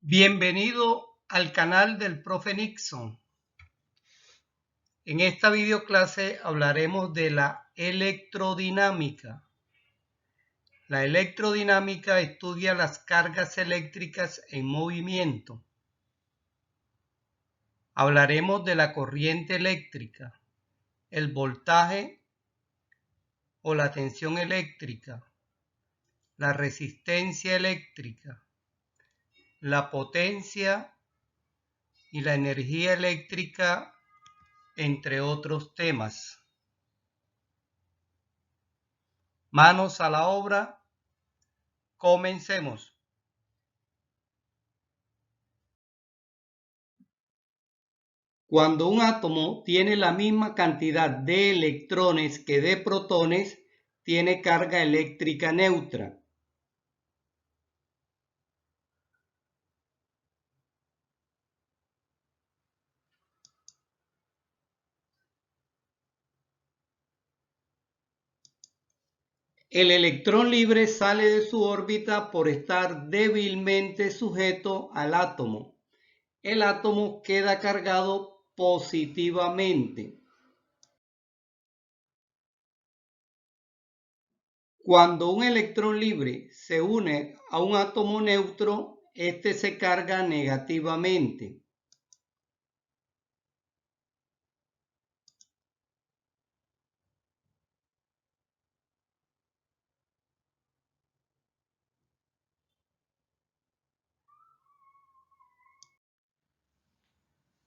Bienvenido al canal del Profe Nixon. En esta videoclase hablaremos de la electrodinámica. La electrodinámica estudia las cargas eléctricas en movimiento. Hablaremos de la corriente eléctrica, el voltaje o la tensión eléctrica, la resistencia eléctrica, la potencia y la energía eléctrica, entre otros temas. Manos a la obra, comencemos. Cuando un átomo tiene la misma cantidad de electrones que de protones, tiene carga eléctrica neutra. El electrón libre sale de su órbita por estar débilmente sujeto al átomo. El átomo queda cargado positivamente. Cuando un electrón libre se une a un átomo neutro, este se carga negativamente.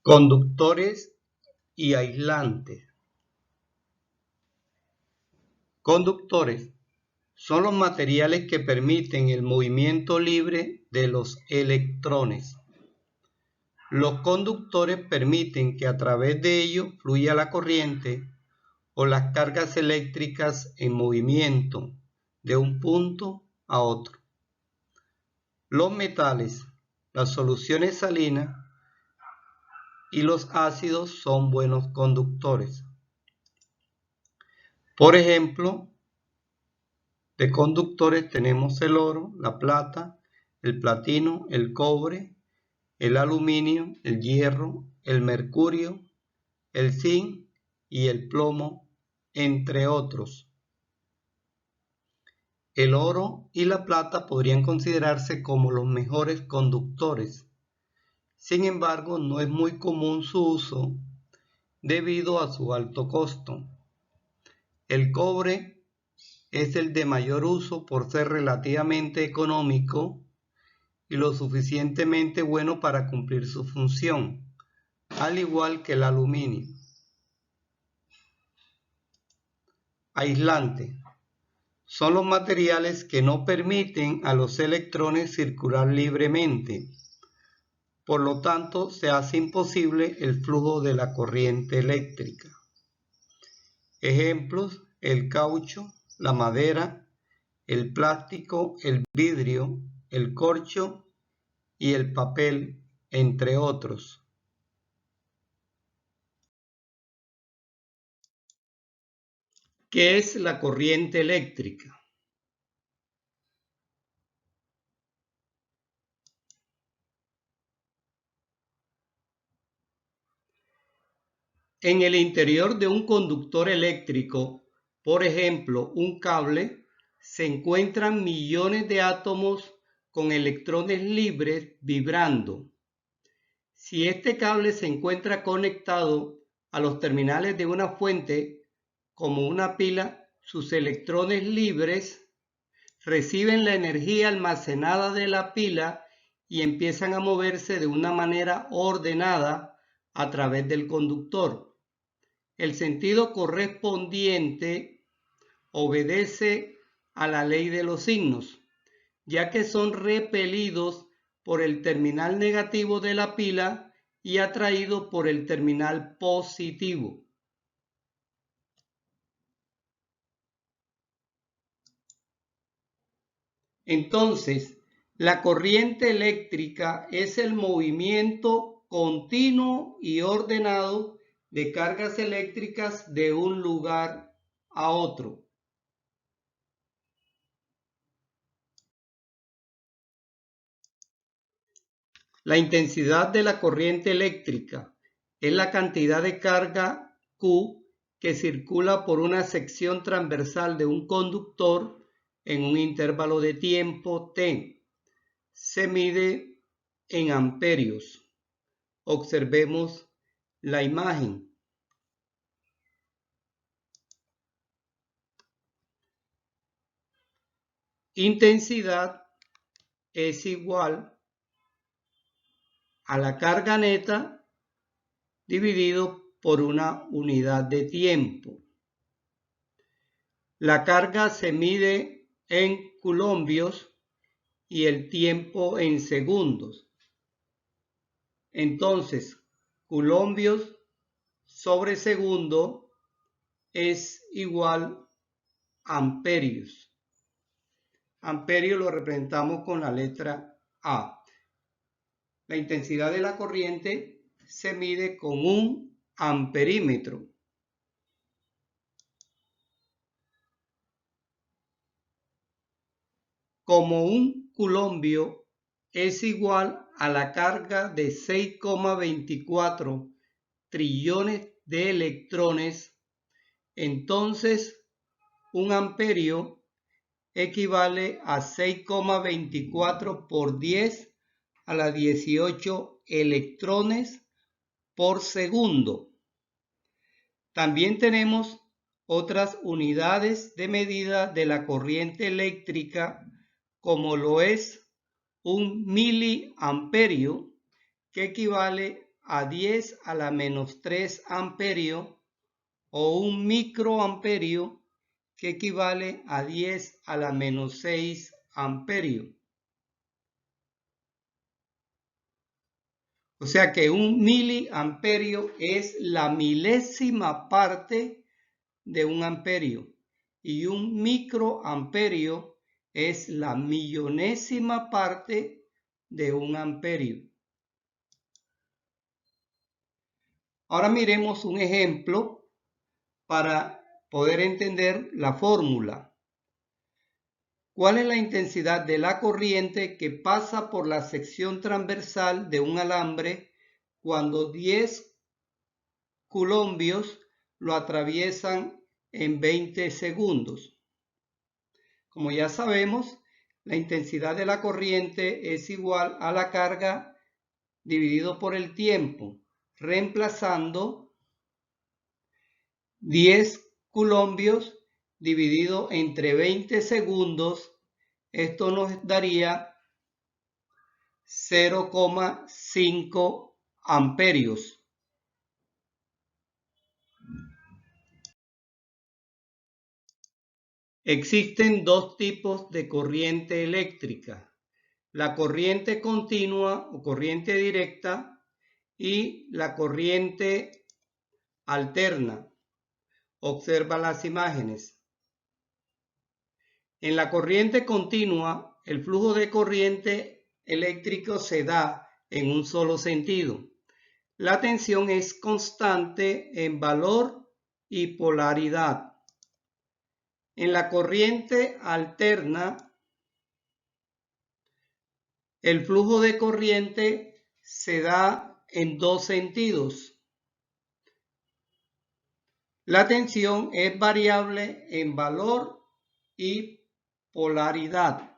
Conductores y aislantes. Conductores son los materiales que permiten el movimiento libre de los electrones. Los conductores permiten que a través de ellos fluya la corriente o las cargas eléctricas en movimiento de un punto a otro. Los metales, las soluciones salinas y los ácidos son buenos conductores. Por ejemplo, de conductores tenemos el oro, la plata, el platino, el cobre, el aluminio, el hierro, el mercurio, el zinc y el plomo, entre otros. El oro y la plata podrían considerarse como los mejores conductores. Sin embargo, no es muy común su uso debido a su alto costo. El cobre es el de mayor uso por ser relativamente económico y lo suficientemente bueno para cumplir su función, al igual que el aluminio. Aislante. Son los materiales que no permiten a los electrones circular libremente. Por lo tanto, se hace imposible el flujo de la corriente eléctrica. Ejemplos: el caucho, la madera, el plástico, el vidrio, el corcho y el papel, entre otros. ¿Qué es la corriente eléctrica? En el interior de un conductor eléctrico, por ejemplo, un cable, se encuentran millones de átomos con electrones libres vibrando. Si este cable se encuentra conectado a los terminales de una fuente, como una pila, sus electrones libres reciben la energía almacenada de la pila y empiezan a moverse de una manera ordenada a través del conductor. El sentido correspondiente obedece a la ley de los signos, ya que son repelidos por el terminal negativo de la pila y atraídos por el terminal positivo. Entonces, la corriente eléctrica es el movimiento continuo y ordenado de cargas eléctricas de un lugar a otro. La intensidad de la corriente eléctrica es la cantidad de carga Q que circula por una sección transversal de un conductor en un intervalo de tiempo t. Se mide en amperios. Observemos la imagen. Intensidad es igual a la carga neta dividido por una unidad de tiempo. La carga se mide en coulombios y el tiempo en segundos. Entonces, coulombios sobre segundo es igual a amperios. Amperio lo representamos con la letra A. La intensidad de la corriente se mide con un amperímetro. Como un coulombio es igual a la carga de 6,24 trillones de electrones, entonces un amperio equivale a 6,24 por 10 a la 18 electrones por segundo. También tenemos otras unidades de medida de la corriente eléctrica, como lo es un miliamperio, que equivale a 10 a la menos 3 amperio, o un microamperio, que equivale a 10 a la menos 6 amperio. O sea que un miliamperio es la milésima parte de un amperio y un microamperio es la millonésima parte de un amperio. Ahora miremos un ejemplo para poder entender la fórmula. ¿Cuál es la intensidad de la corriente que pasa por la sección transversal de un alambre cuando 10 coulombios lo atraviesan en 20 segundos? Como ya sabemos, la intensidad de la corriente es igual a la carga dividido por el tiempo, reemplazando 10 coulombios dividido entre 20 segundos. Esto nos daría 0,5 amperios. Existen dos tipos de corriente eléctrica: la corriente continua o corriente directa y la corriente alterna. Observa las imágenes. En la corriente continua, el flujo de corriente eléctrico se da en un solo sentido. La tensión es constante en valor y polaridad. En la corriente alterna, el flujo de corriente se da en dos sentidos. La tensión es variable en valor y polaridad.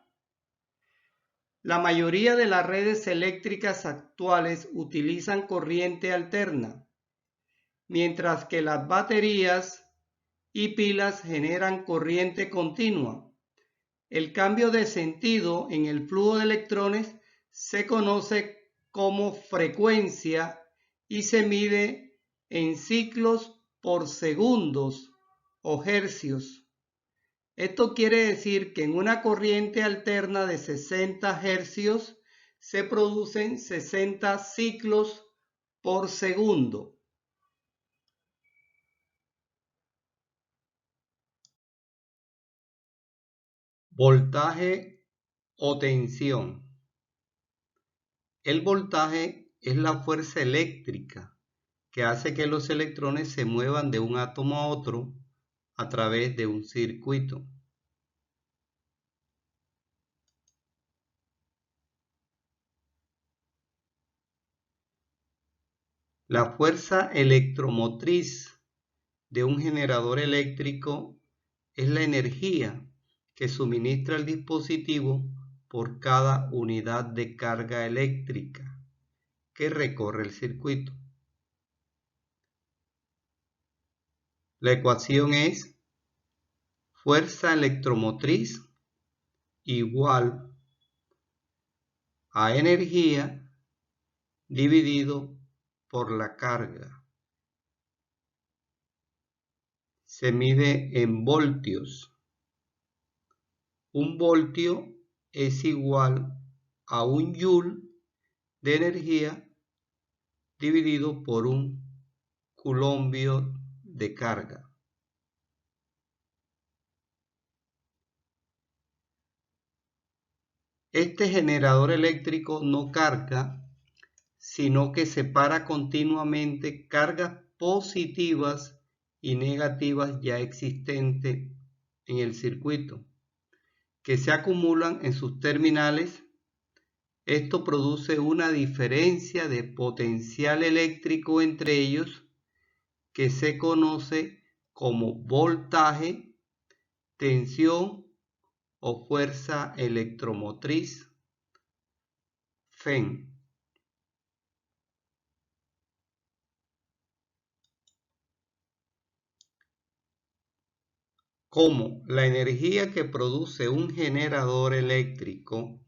La mayoría de las redes eléctricas actuales utilizan corriente alterna, mientras que las baterías y pilas generan corriente continua. El cambio de sentido en el flujo de electrones se conoce como frecuencia y se mide en ciclos por segundos o hercios. Esto quiere decir que en una corriente alterna de 60 hercios se producen 60 ciclos por segundo. Voltaje o tensión. El voltaje es la fuerza eléctrica que hace que los electrones se muevan de un átomo a otro a través de un circuito. La fuerza electromotriz de un generador eléctrico es la energía que suministra el dispositivo por cada unidad de carga eléctrica que recorre el circuito. La ecuación es fuerza electromotriz igual a energía dividido por la carga. Se mide en voltios. Un voltio es igual a un joule de energía dividido por un coulombio de carga. Este generador eléctrico no carga, sino que separa continuamente cargas positivas y negativas ya existentes en el circuito, que se acumulan en sus terminales. Esto produce una diferencia de potencial eléctrico entre ellos que se conoce como voltaje, tensión o fuerza electromotriz, FEN. Como la energía que produce un generador eléctrico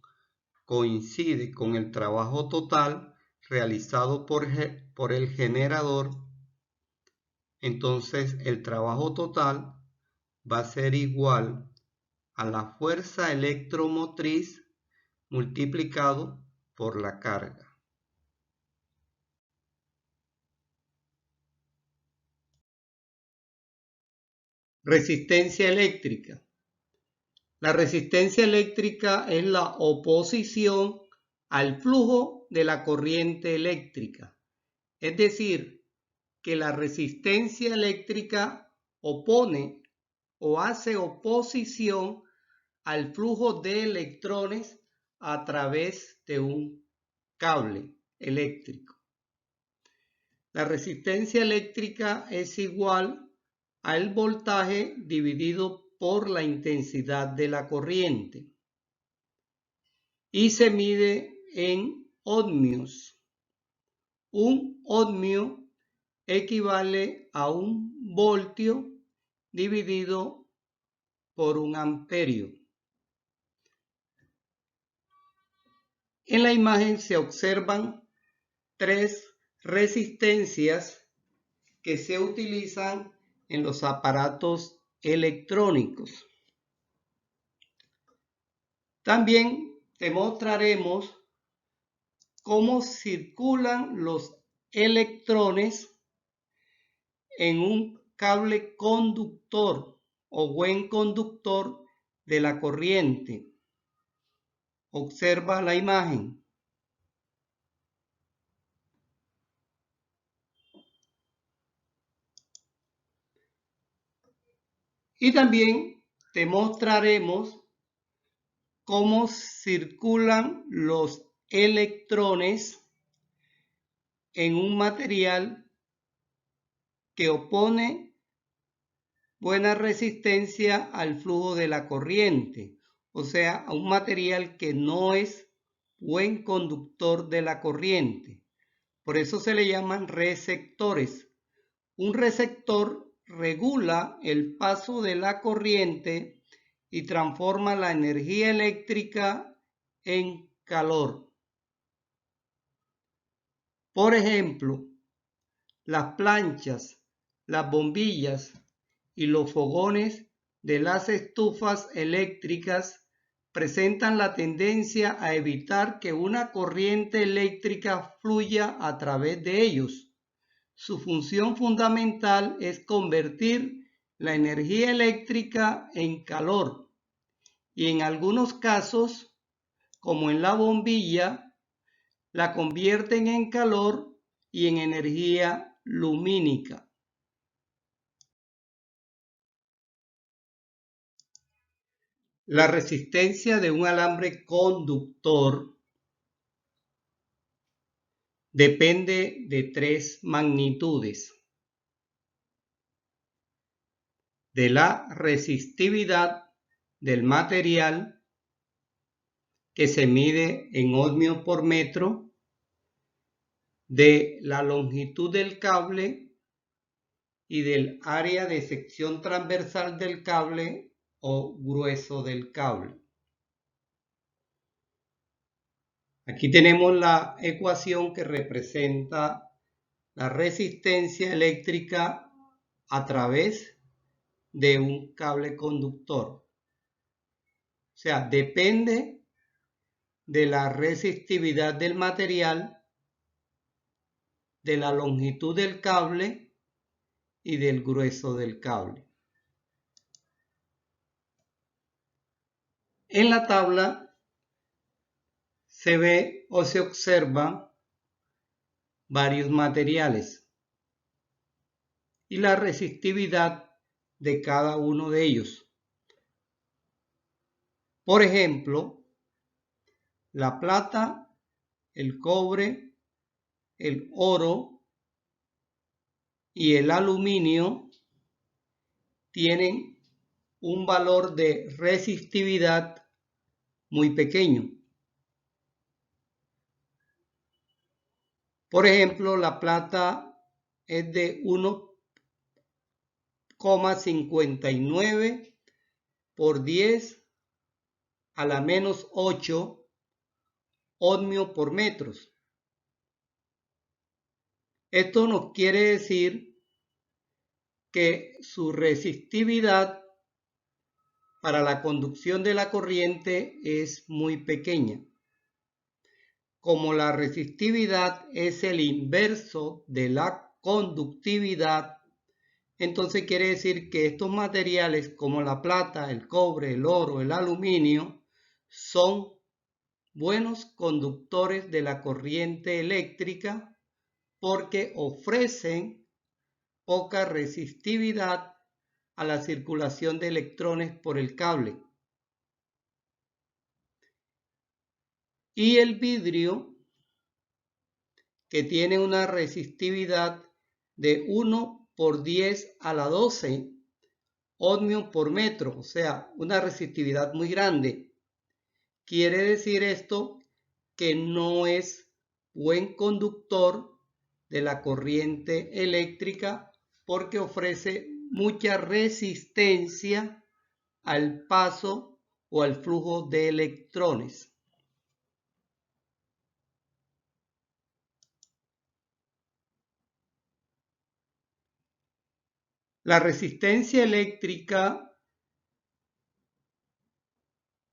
coincide con el trabajo total realizado por el generador, entonces el trabajo total va a ser igual a la fuerza electromotriz multiplicado por la carga. Resistencia eléctrica. La resistencia eléctrica es la oposición al flujo de la corriente eléctrica. Es decir, que la resistencia eléctrica opone o hace oposición al flujo de electrones a través de un cable eléctrico. La resistencia eléctrica es igual al voltaje dividido por la intensidad de la corriente y se mide en ohmios. Un ohmio equivale a un voltio dividido por un amperio. En la imagen se observan tres resistencias que se utilizan en los aparatos electrónicos. También te mostraremos cómo circulan los electrones en un cable conductor o buen conductor de la corriente. Observa la imagen. Y también te mostraremos cómo circulan los electrones en un material que opone buena resistencia al flujo de la corriente, o sea, a un material que no es buen conductor de la corriente. Por eso se le llaman receptores. Un receptor regula el paso de la corriente y transforma la energía eléctrica en calor. Por ejemplo, las planchas, las bombillas y los fogones de las estufas eléctricas presentan la tendencia a evitar que una corriente eléctrica fluya a través de ellos. Su función fundamental es convertir la energía eléctrica en calor y en algunos casos, como en la bombilla, la convierten en calor y en energía lumínica. La resistencia de un alambre conductor depende de tres magnitudes: de la resistividad del material, que se mide en ohmios por metro, de la longitud del cable y del área de sección transversal del cable o grueso del cable. Aquí tenemos la ecuación que representa la resistencia eléctrica a través de un cable conductor. O sea, depende de la resistividad del material, de la longitud del cable y del grueso del cable. En la tabla se ve o se observan varios materiales y la resistividad de cada uno de ellos. Por ejemplo, la plata, el cobre, el oro y el aluminio tienen un valor de resistividad muy pequeño. Por ejemplo, la plata es de 1,59 por 10 a la menos 8 ohmios por metros. Esto nos quiere decir que su resistividad para la conducción de la corriente es muy pequeña. Como la resistividad es el inverso de la conductividad, entonces quiere decir que estos materiales como la plata, el cobre, el oro, el aluminio son buenos conductores de la corriente eléctrica porque ofrecen poca resistividad a la circulación de electrones por el cable. Y el vidrio, que tiene una resistividad de 1 por 10 a la 12 ohmios por metro, o sea, una resistividad muy grande. Quiere decir esto que no es buen conductor de la corriente eléctrica porque ofrece mucha resistencia al paso o al flujo de electrones. La resistencia eléctrica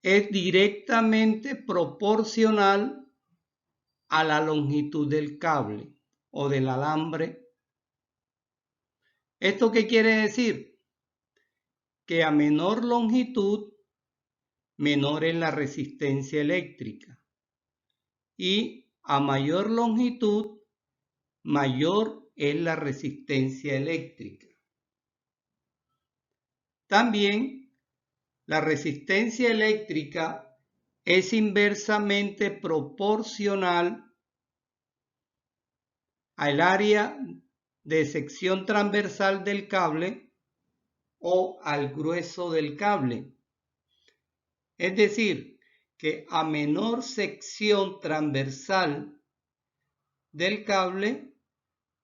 es directamente proporcional a la longitud del cable o del alambre. ¿Esto qué quiere decir? Que a menor longitud, menor es la resistencia eléctrica. Y a mayor longitud, mayor es la resistencia eléctrica. También la resistencia eléctrica es inversamente proporcional al área de sección transversal del cable o al grueso del cable. Es decir, que a menor sección transversal del cable,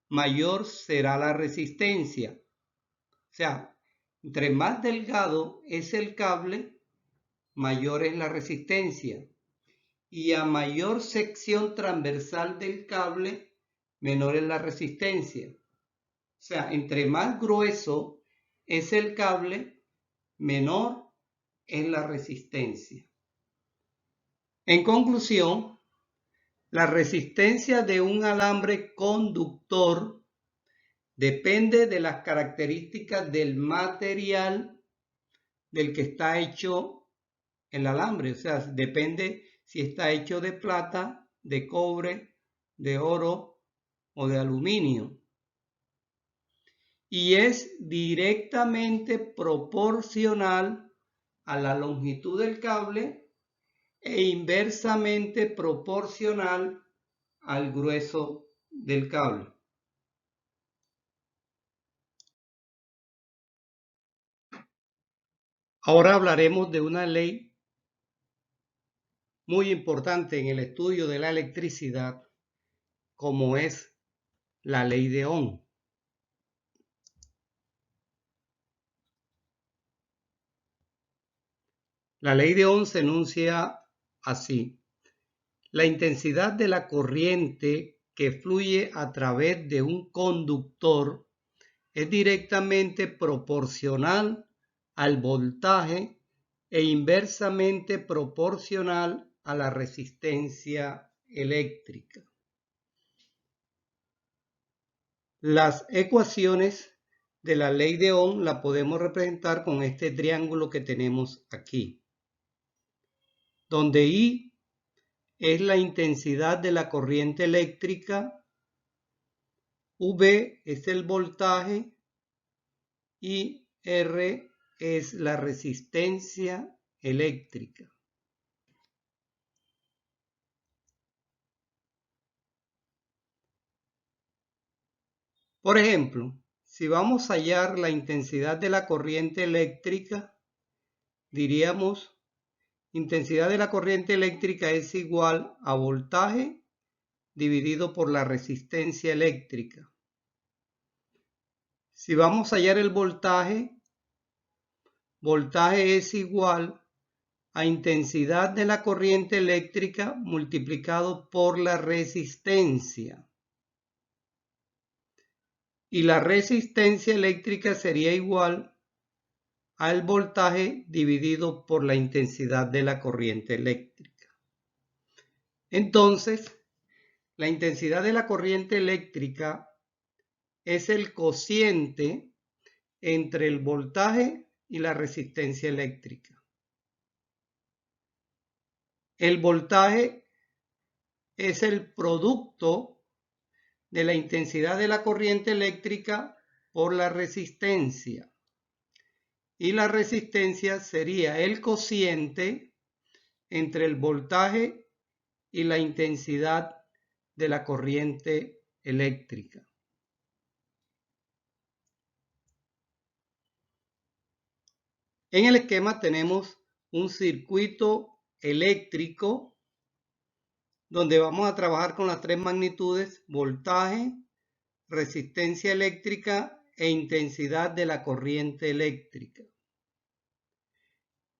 mayor será la resistencia. O sea, entre más delgado es el cable, mayor es la resistencia. Y a mayor sección transversal del cable, menor es la resistencia. O sea, entre más grueso es el cable, menor es la resistencia. En conclusión, la resistencia de un alambre conductor depende de las características del material del que está hecho el alambre. O sea, depende si está hecho de plata, de cobre, de oro o de aluminio. Y es directamente proporcional a la longitud del cable e inversamente proporcional al grueso del cable. Ahora hablaremos de una ley muy importante en el estudio de la electricidad, como es la ley de Ohm. La ley de Ohm se enuncia así: la intensidad de la corriente que fluye a través de un conductor es directamente proporcional al voltaje e inversamente proporcional a la resistencia eléctrica. Las ecuaciones de la ley de Ohm la podemos representar con este triángulo que tenemos aquí, donde I es la intensidad de la corriente eléctrica, V es el voltaje y R es la resistencia eléctrica. Por ejemplo, si vamos a hallar la intensidad de la corriente eléctrica, diríamos: intensidad de la corriente eléctrica es igual a voltaje dividido por la resistencia eléctrica. Si vamos a hallar el voltaje, voltaje es igual a intensidad de la corriente eléctrica multiplicado por la resistencia. Y la resistencia eléctrica sería igual al voltaje dividido por la intensidad de la corriente eléctrica. Entonces, la intensidad de la corriente eléctrica es el cociente entre el voltaje y la resistencia eléctrica. El voltaje es el producto de la intensidad de la corriente eléctrica por la resistencia. Y la resistencia sería el cociente entre el voltaje y la intensidad de la corriente eléctrica. En el esquema tenemos un circuito eléctrico donde vamos a trabajar con las tres magnitudes: voltaje, resistencia eléctrica e intensidad de la corriente eléctrica.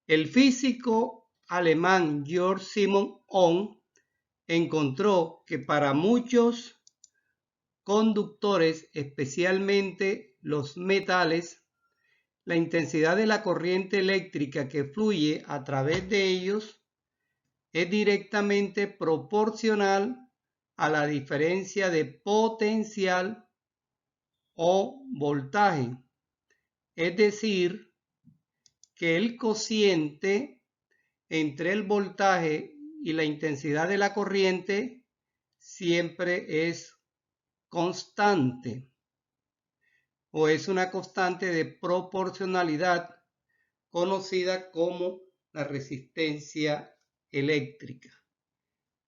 El físico alemán Georg Simon Ohm encontró que para muchos conductores, especialmente los metales, la intensidad de la corriente eléctrica que fluye a través de ellos es directamente proporcional a la diferencia de potencial o voltaje. Es decir, que el cociente entre el voltaje y la intensidad de la corriente siempre es constante, o es una constante de proporcionalidad conocida como la resistencia eléctrica.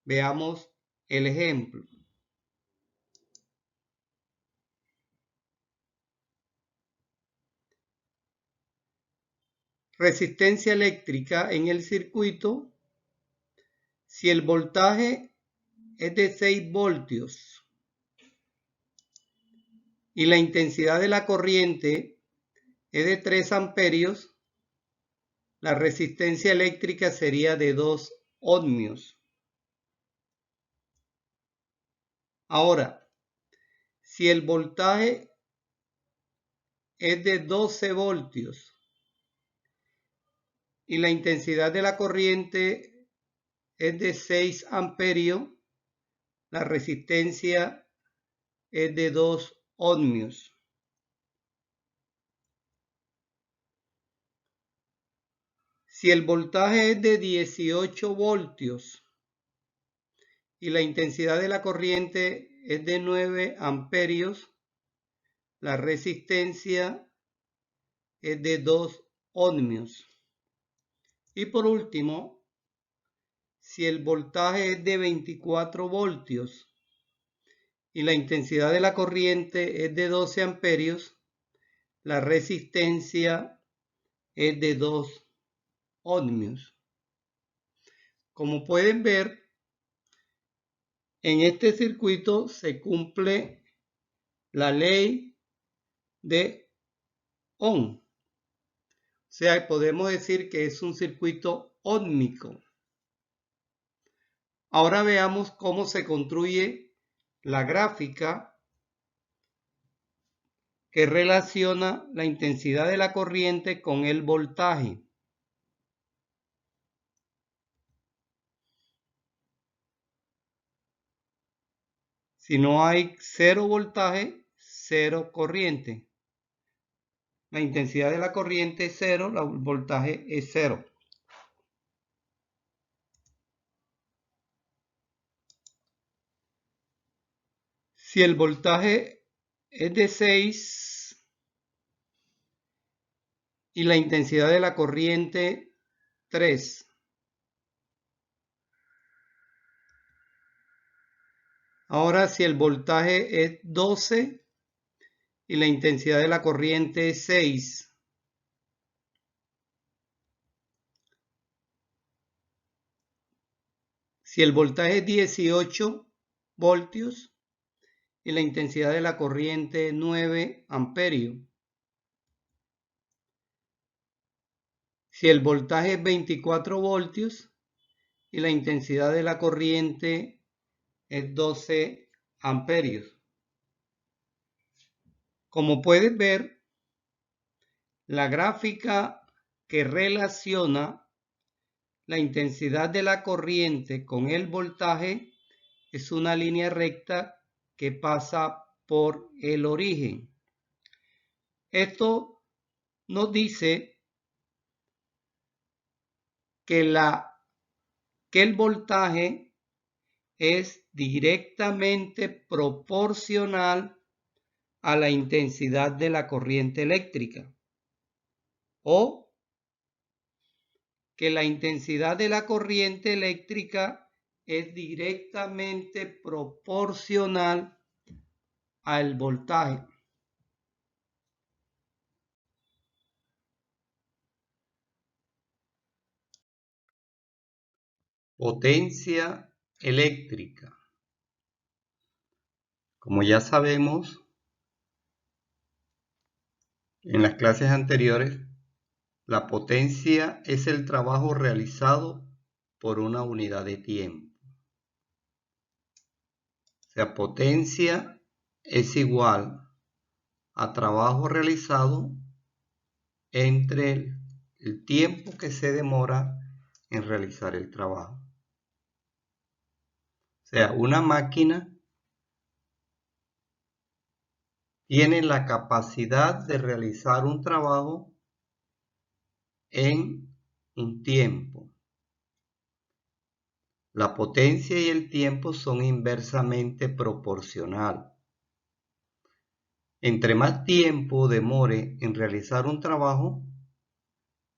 Veamos el ejemplo. Resistencia eléctrica en el circuito: si el voltaje es de 6 voltios y la intensidad de la corriente es de 3 amperios, la resistencia eléctrica sería de 2 ohmios. Ahora, si el voltaje es de 12 voltios y la intensidad de la corriente es de 6 amperios, la resistencia es de 2 ohmios. Si el voltaje es de 18 voltios y la intensidad de la corriente es de 9 amperios, la resistencia es de 2 ohmios. Y por último, si el voltaje es de 24 voltios y la intensidad de la corriente es de 12 amperios, la resistencia es de 2 ohmios. Como pueden ver, en este circuito se cumple la ley de Ohm. O sea, podemos decir que es un circuito óhmico. Ahora veamos cómo se construye la gráfica que relaciona la intensidad de la corriente con el voltaje. Si no hay cero voltaje, cero corriente. La intensidad de la corriente es cero, el voltaje es cero. Si el voltaje es de 6 y la intensidad de la corriente 3. Ahora si el voltaje es 12 y la intensidad de la corriente es 6. Si el voltaje es 18 voltios y la intensidad de la corriente es 9 amperios. Si el voltaje es 24 voltios y la intensidad de la corriente es 12 amperios. Como puedes ver, la gráfica que relaciona la intensidad de la corriente con el voltaje es una línea recta que pasa por el origen. Esto nos dice que el voltaje es directamente proporcional a la intensidad de la corriente eléctrica, o que la intensidad de la corriente eléctrica es directamente proporcional al voltaje. Potencia eléctrica. Como ya sabemos, en las clases anteriores, la potencia es el trabajo realizado por una unidad de tiempo. O sea, potencia es igual a trabajo realizado entre el tiempo que se demora en realizar el trabajo. O sea, una máquina tiene la capacidad de realizar un trabajo en un tiempo. La potencia y el tiempo son inversamente proporcionales. Entre más tiempo demore en realizar un trabajo,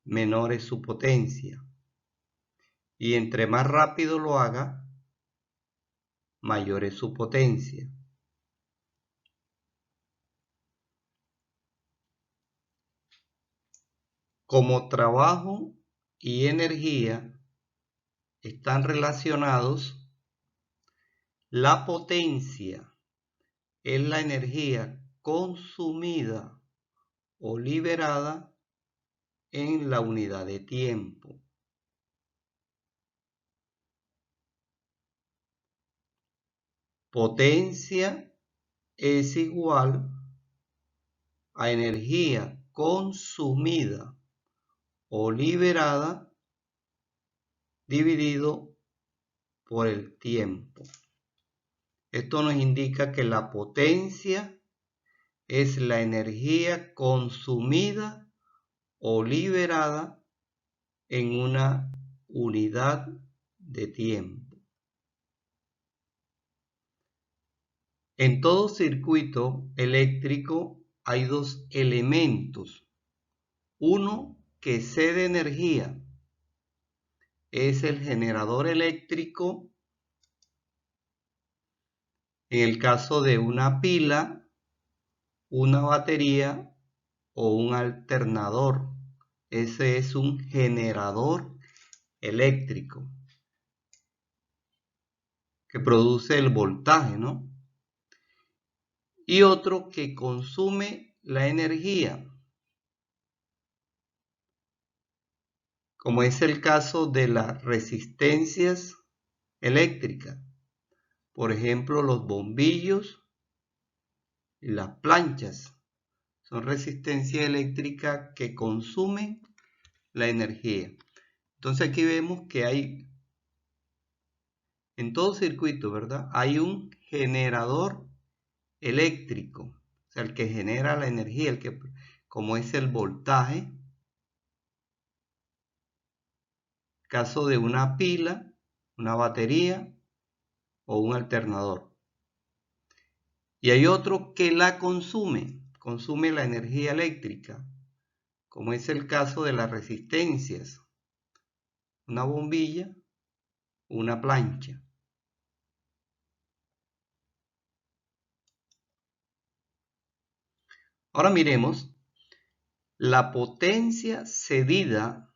menor es su potencia. Y entre más rápido lo haga, mayor es su potencia. Como trabajo y energía están relacionados, la potencia es la energía consumida o liberada en la unidad de tiempo. Potencia es igual a energía consumida o liberada dividido por el tiempo. Esto nos indica que la potencia es la energía consumida o liberada en una unidad de tiempo. En todo circuito eléctrico hay dos elementos. Uno que cede energía es el generador eléctrico En el caso de una pila, una batería o un alternador. Ese es un generador eléctrico que produce el voltaje, ¿no? Y otro que consume la energía, como es el caso de las resistencias eléctricas. Por ejemplo, los bombillos y las planchas son resistencia eléctrica que consumen la energía. Entonces aquí vemos que hay, en todo circuito, ¿verdad? Hay un generador eléctrico, o sea, el que genera la energía, como es el voltaje. Caso de una pila, una batería o un alternador. Y hay otro que la consume la energía eléctrica, como es el caso de las resistencias, una bombilla, una plancha. Ahora miremos, la potencia cedida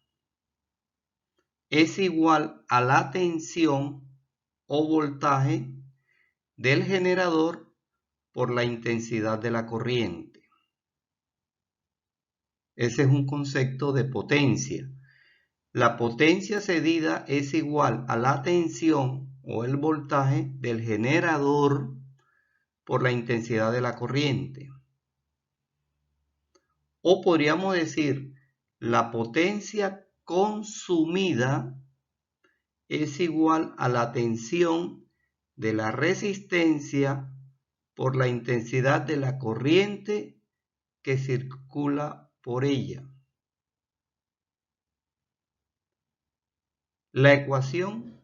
es igual a la tensión o voltaje del generador por la intensidad de la corriente. Ese es un concepto de potencia. La potencia cedida es igual a la tensión o el voltaje del generador por la intensidad de la corriente. O podríamos decir, la potencia consumida es igual a la tensión de la resistencia por la intensidad de la corriente que circula por ella. La ecuación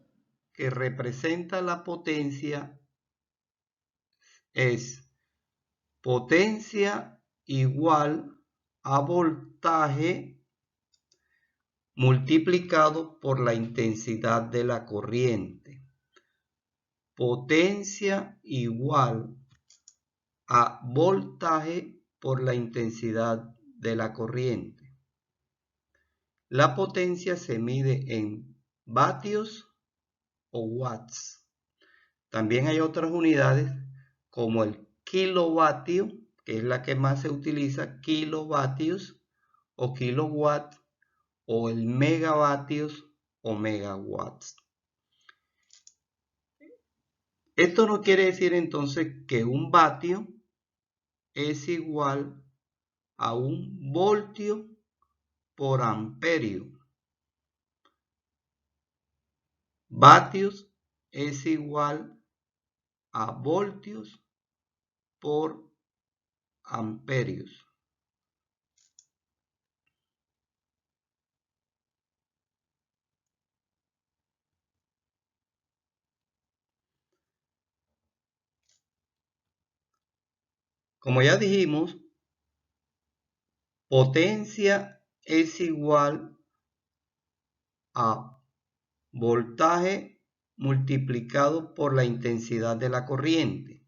que representa la potencia es potencia igual a voltaje multiplicado por la intensidad de la corriente. Potencia igual a voltaje por la intensidad de la corriente. La potencia se mide en vatios o watts. También hay otras unidades como el kilovatio, que es la que más se utiliza, kilovatios o kilowatt, o el megavatios o megawatts. Esto no quiere decir entonces que un vatio es igual a un voltio por amperio. Vatios es igual a voltios por amperios. Como ya dijimos, potencia es igual a voltaje multiplicado por la intensidad de la corriente.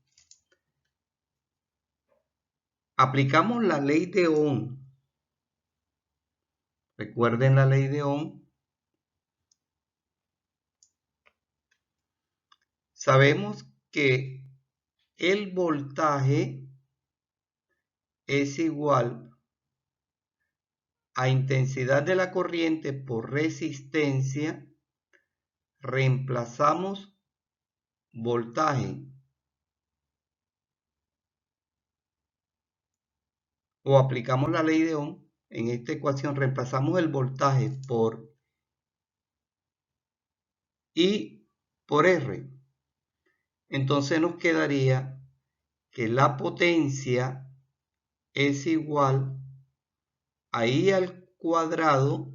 Aplicamos la ley de Ohm. Recuerden la ley de Ohm. Sabemos que el voltaje es igual a intensidad de la corriente por resistencia. Reemplazamos voltaje o aplicamos la ley de Ohm. En esta ecuación reemplazamos el voltaje por I por R. Entonces nos quedaría que la potencia es igual a I al cuadrado,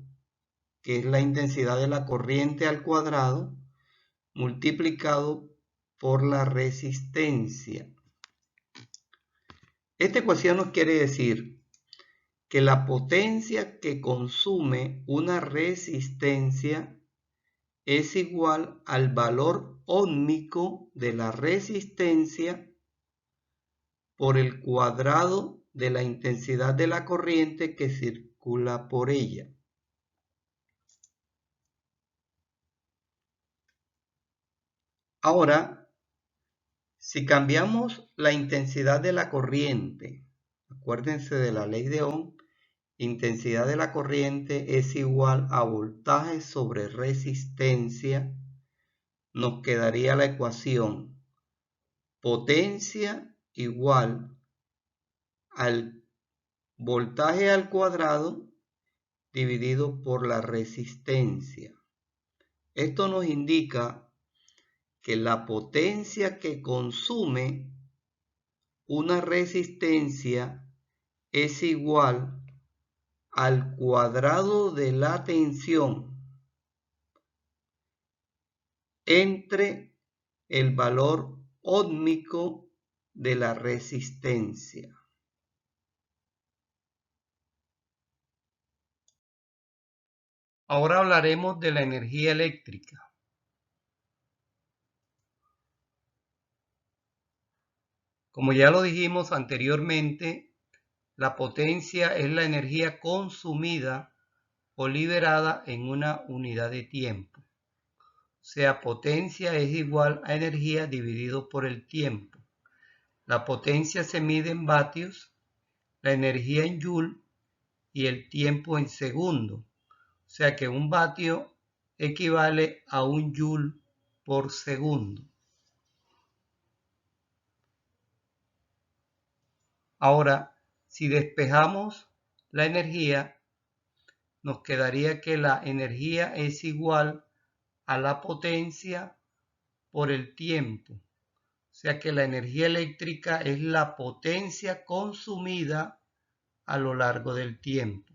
que es la intensidad de la corriente al cuadrado, multiplicado por la resistencia. Esta ecuación nos quiere decir que la potencia que consume una resistencia es igual al valor óhmico de la resistencia por el cuadrado de la intensidad de la corriente que circula por ella. Ahora, si cambiamos la intensidad de la corriente, acuérdense de la ley de Ohm, intensidad de la corriente es igual a voltaje sobre resistencia, nos quedaría la ecuación potencia igual al voltaje al cuadrado dividido por la resistencia. Esto nos indica que la potencia que consume una resistencia es igual al cuadrado de la tensión entre el valor óhmico de la resistencia. Ahora hablaremos de la energía eléctrica. Como ya lo dijimos anteriormente, la potencia es la energía consumida o liberada en una unidad de tiempo. O sea, potencia es igual a energía dividido por el tiempo. La potencia se mide en vatios, la energía en joule y el tiempo en segundo. O sea que un vatio equivale a un joule por segundo. Ahora, si despejamos la energía, nos quedaría que la energía es igual a la potencia por el tiempo. O sea que la energía eléctrica es la potencia consumida a lo largo del tiempo.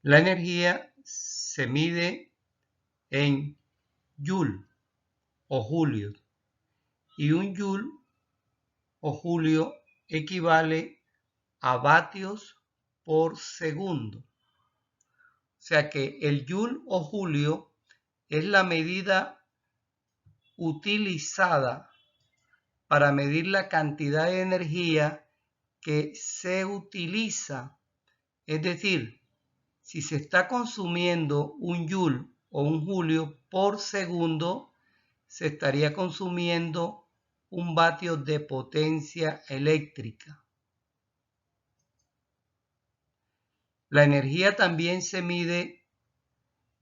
La energía se mide en joule o julio y un joule o julio equivale a vatios por segundo. O sea que el joule o julio es la medida utilizada para medir la cantidad de energía que se utiliza. Es decir, si se está consumiendo un joule o un julio por segundo, se estaría consumiendo un vatio de potencia eléctrica. La energía también se mide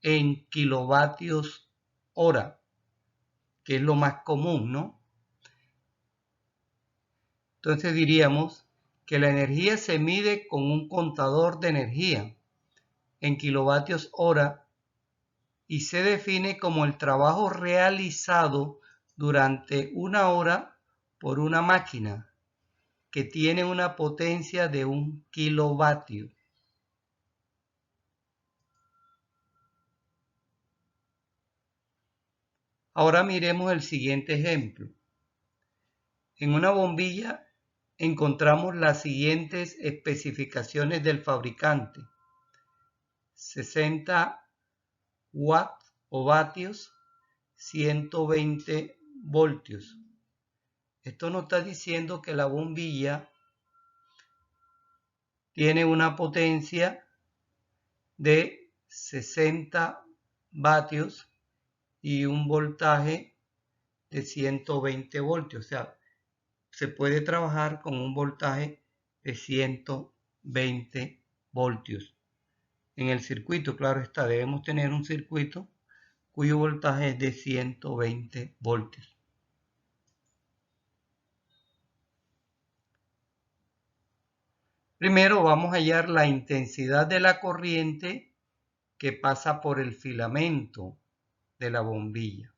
en kilovatios hora, que es lo más común, ¿no? Entonces diríamos que la energía se mide con un contador de energía en kilovatios hora y se define como el trabajo realizado durante una hora por una máquina que tiene una potencia de 1 kilovatio. Ahora miremos el siguiente ejemplo. En una bombilla encontramos las siguientes especificaciones del fabricante: 60 watts o vatios, 120 voltios. Esto nos está diciendo que la bombilla tiene una potencia de 60 vatios y un voltaje de 120 voltios. O sea, se puede trabajar con un voltaje de 120 voltios. En el circuito, claro está, debemos tener un circuito cuyo voltaje es de 120 voltios. Primero vamos a hallar la intensidad de la corriente que pasa por el filamento de la bombilla.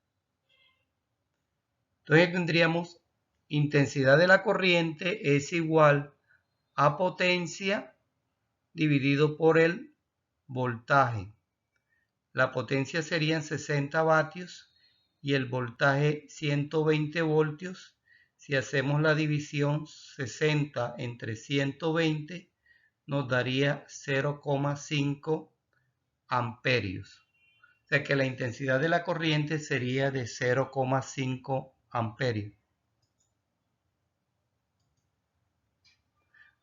Entonces tendríamos intensidad de la corriente es igual a potencia dividido por el voltaje. La potencia serían 60 vatios y el voltaje 120 voltios. Si hacemos la división 60 entre 120 nos daría 0,5 amperios. O sea que la intensidad de la corriente sería de 0,5 amperios.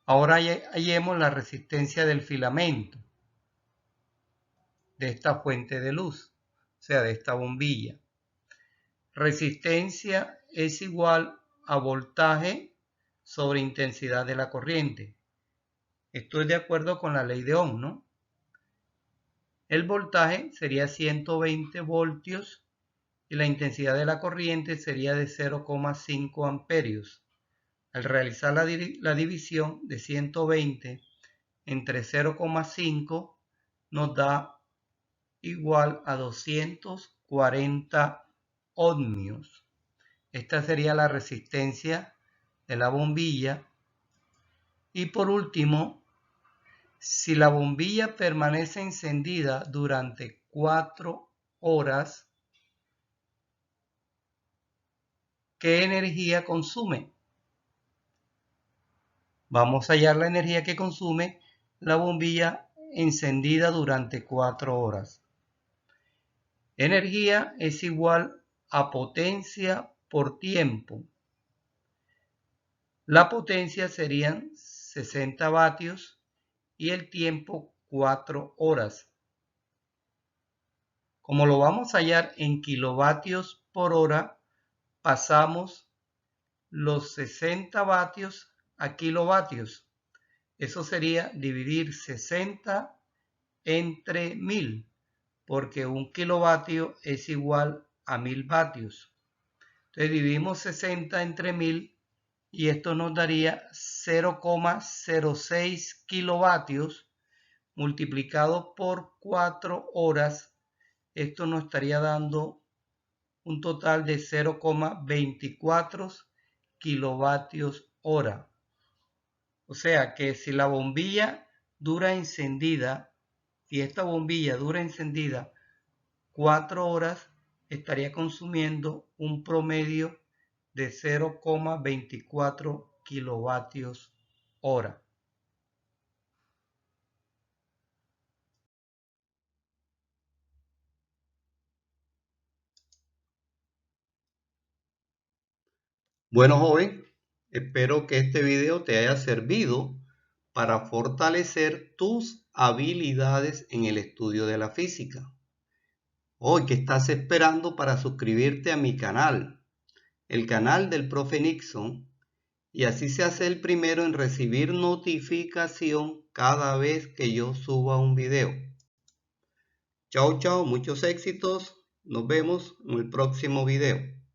Ahora hallemos la resistencia del filamento de esta fuente de luz, o sea, de esta bombilla. Resistencia es igual a voltaje sobre intensidad de la corriente. Esto es de acuerdo con la ley de Ohm, ¿no? El voltaje sería 120 voltios y la intensidad de la corriente sería de 0,5 amperios. Al realizar la división de 120 entre 0,5 nos da igual a 240 ohmios. Esta sería la resistencia de la bombilla. Y por último, si la bombilla permanece encendida durante 4 horas, ¿qué energía consume? Vamos a hallar la energía que consume la bombilla encendida durante 4 horas. Energía es igual a potencia por tiempo. La potencia serían 60 vatios y el tiempo 4 horas. Como lo vamos a hallar en kilovatios por hora, pasamos los 60 vatios a kilovatios. Eso sería dividir 60 entre 1000, porque un kilovatio es igual a 1000 vatios. Entonces dividimos 60 entre 1000 y esto nos daría 0,06 kilovatios multiplicado por 4 horas. Esto nos estaría dando un total de 0,24 kilovatios hora. O sea que si la bombilla dura encendida, si esta bombilla dura encendida 4 horas, estaría consumiendo un promedio de 0,24 kilovatios hora. Bueno, joven, espero que este video te haya servido para fortalecer tus habilidades en el estudio de la física. Hoy, ¿qué estás esperando para suscribirte a mi canal? El canal del profe Nixon, y así se hace el primero en recibir notificación cada vez que yo suba un video. Chao, chao, muchos éxitos. Nos vemos en el próximo video.